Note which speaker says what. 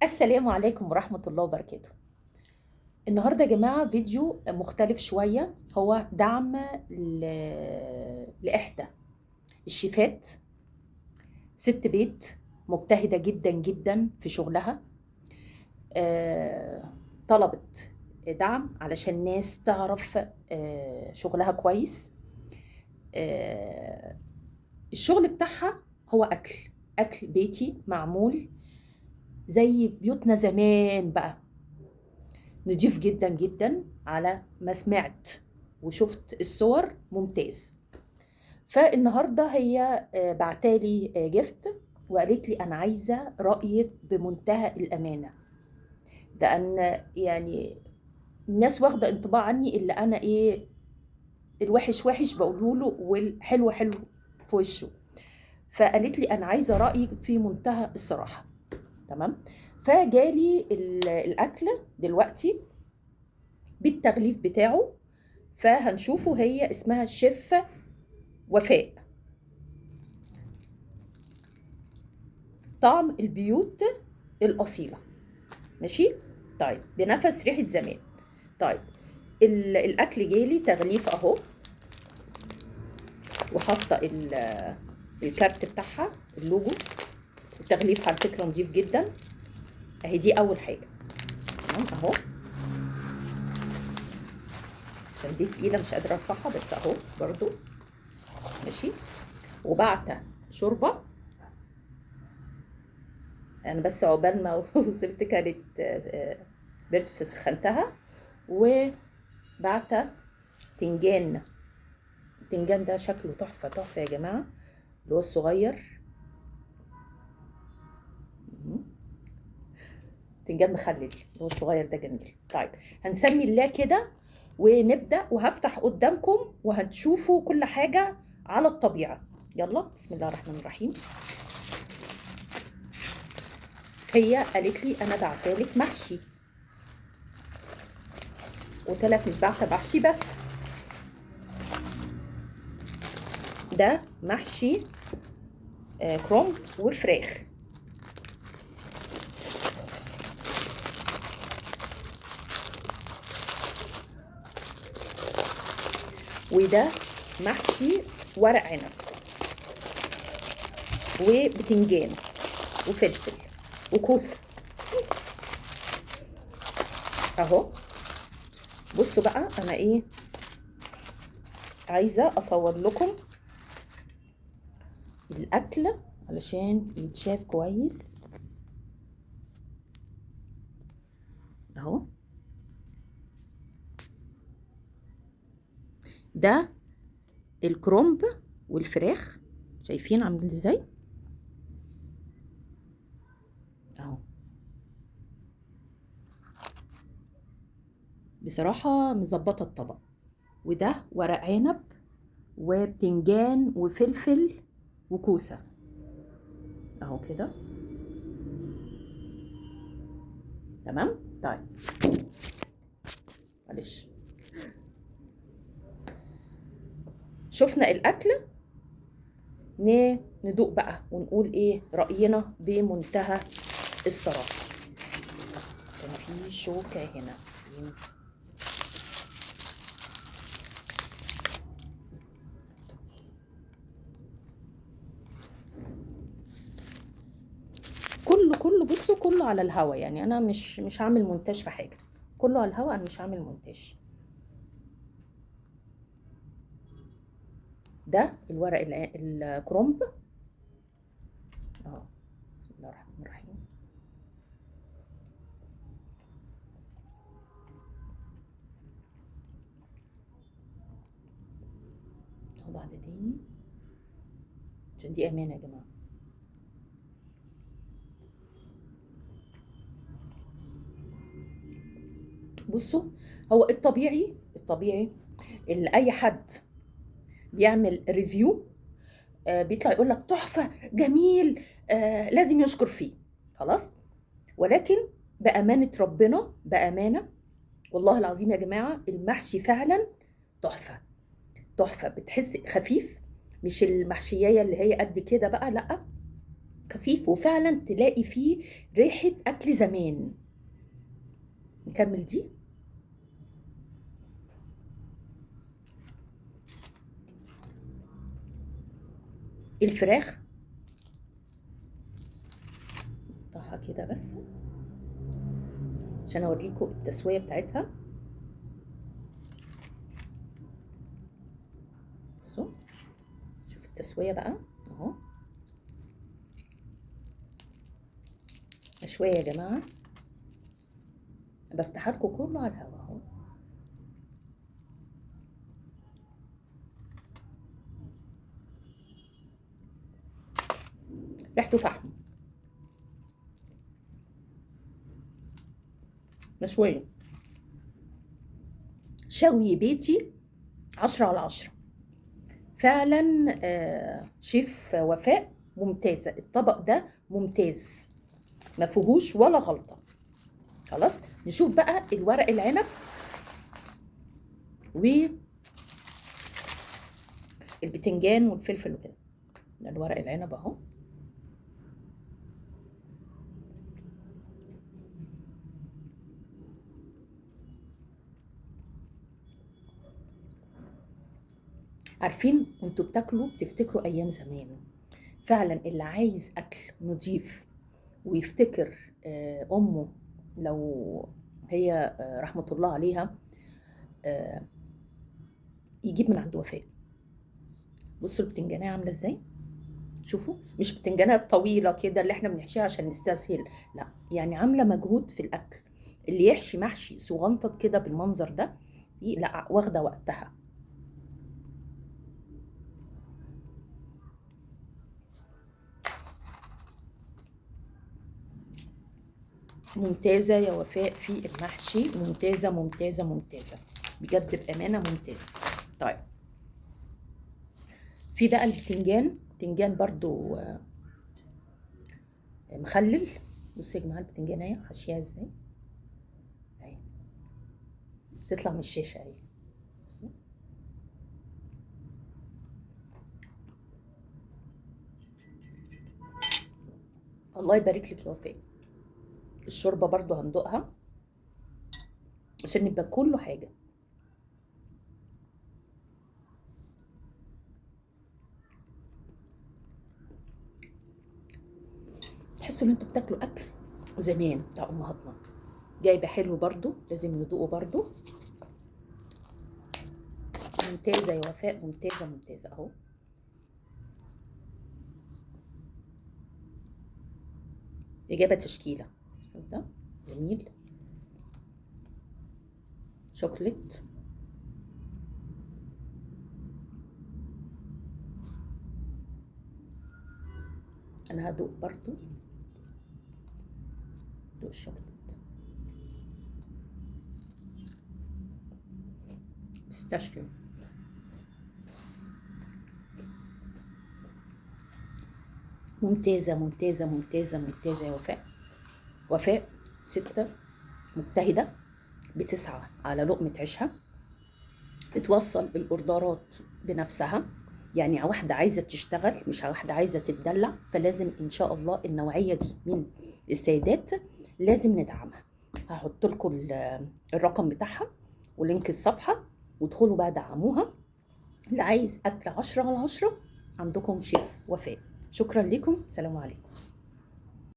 Speaker 1: السلام عليكم ورحمة الله وبركاته. النهاردة يا جماعة فيديو مختلف شوية، هو دعم لإحدى الشيفات، ست بيت مجتهدة جدا جدا في شغلها. آه، طلبت دعم علشان الناس تعرف شغلها كويس. آه، الشغل بتاعها هو أكل بيتي معمول زي بيوتنا زمان بقى، نضيف جدا جدا على ما سمعت وشفت الصور، ممتاز. فالنهارده هي بعتالي جفت وقالت لي انا عايزه رايك بمنتهى الامانه، لان يعني الناس واخده انطباع عني اللي انا ايه، الوحش وحش بقوله له والحلو حلو في وشه. فقالت لي انا عايزه رايك في منتهى الصراحه. تمام. فجالي الاكل دلوقتي بالتغليف بتاعه، فهنشوفه. هي اسمها شيف وفاء، طعم البيوت الأصيلة. ماشي. طيب، بنفس ريحة زمان. طيب، الأكل جالي تغليف أهو، وحاطة الكارت بتاعها، اللوجو. التغليف على فكرة نضيف جدا. أهي دي أول حاجة. تمام أهو، عشان دي تقيلة مش قادرة أرفعها، بس أهو برضو. ماشي. وبعت شوربة، يعني بس عقبال ما وصلت كانت برد، فسخنتها. وبعت تنجان. التنجان ده شكله تحفة تحفة يا جماعة، اللي هو الصغير. تنجان مخلل اللي هو الصغير ده جميل. طيب، هنسمي الله كده ونبدأ، وهفتح قدامكم وهتشوفوا كل حاجة على الطبيعة. يلا، بسم الله الرحمن الرحيم. هي قالت لي انا بعتلك محشي، قلت لها مش بعته محشي بس، ده محشي كرنب وفراخ. وده محشي ورق عنب وبتنجان وفلفل وكوسه اهو. بصوا بقى، انا ايه عايزه اصور لكم الاكل علشان يتشاف كويس اهو. ده الكرنب والفراخ، شايفين عاملين ازاي اهو. بصراحه مظبطه الطبق. وده ورق عنب وبتنجان وفلفل وكوسه اهو كده. تمام. طيب، معلش، شفنا الاكل، ندوق بقى ونقول ايه راينا بمنتهى الصراحه. كان في شوكه هنا فين؟ كله بصوا، كله على الهوا، يعني انا مش هعمل مونتاج في حاجه، كله على الهوا، انا مش هعمل مونتاج. ده الورق الكرنب اهو. بسم الله الرحمن الرحيم. خد واحده تاني عشان دي امانه يا جماعه. بصوا، هو الطبيعي اللي اي حد بيعمل ريفيو بيطلع يقول لك تحفه جميل، لازم يشكر فيه. خلاص. ولكن بامانه ربنا، بامانه والله العظيم يا جماعه، المحشي فعلا تحفه تحفه. بتحس خفيف، مش المحشية اللي هي قد كده بقى، لا، خفيف وفعلا تلاقي فيه ريحة أكل زمان. نكمل دي. الفراخ نقطعها كده بس عشان اوريكم التسوية بتاعتها. بصوا شوف التسوية بقى اهو، مشوية يا جماعة. بفتحها لكم كله على الهوا اهو. ريحته فحم، مشوية شوي بيتي 10/10 فعلا. شيف وفاء ممتازة، الطبق ده ممتاز ما فيهوش ولا غلطة. خلاص نشوف بقى الورق العنب والبتنجان والفلفل وكده. الورق العنب اهو، عارفين انتوا بتاكلوا بتفتكروا ايام زمان فعلا. اللي عايز اكل نضيف ويفتكر امه لو هي رحمة الله عليها، يجيب من عند وفاء. بصوا البتنجانية عاملة ازاي، شوفوا مش بتنجانات طويلة كده اللي احنا بنحشيها عشان نستسهل، لا يعني عاملة مجهود في الاكل. اللي يحشي محشي صغنطط كده بالمنظر ده لا واخدة وقتها. ممتازة يا وفاء في المحشي، ممتازة ممتازة ممتازة بجد بأمانة ممتازة. طيب في بقى البتنجان برضو مخلل. بصوا يا جماعة البتنجانية حشيها ازاي اهي، تطلع من الشاشة اهي. الله يبارك لك يا وفاء. الشوربة برضو هندوقها عشان يبقى كله حاجة. تحسوا ان انتوا بتاكلوا اكل زمان بتاع امهاتنا. جايبه حلو برضو لازم ندوقه برضو. ممتازه يا وفاء ممتازه ممتازه اهو. اجابه تشكيله ده جميل. شوكليت انا هدوق برضو، دوق الشوكليت. بيستاشيو ممتازه ممتازه ممتازه ممتازه يا وفاء. وفاء ستة مجتهده بتسعى على لقمه عيشها، بتوصل الاوردرات بنفسها. يعني واحده عايزه تشتغل مش واحده عايزه تتدلع، فلازم ان شاء الله النوعيه دي من السيدات لازم ندعمها. هحط لكم الرقم بتاعها ولينك الصفحه وادخلوا بقى دعموها. اللي عايز اكل 10/10 عندكم شيف وفاء. شكرا لكم، سلام عليكم.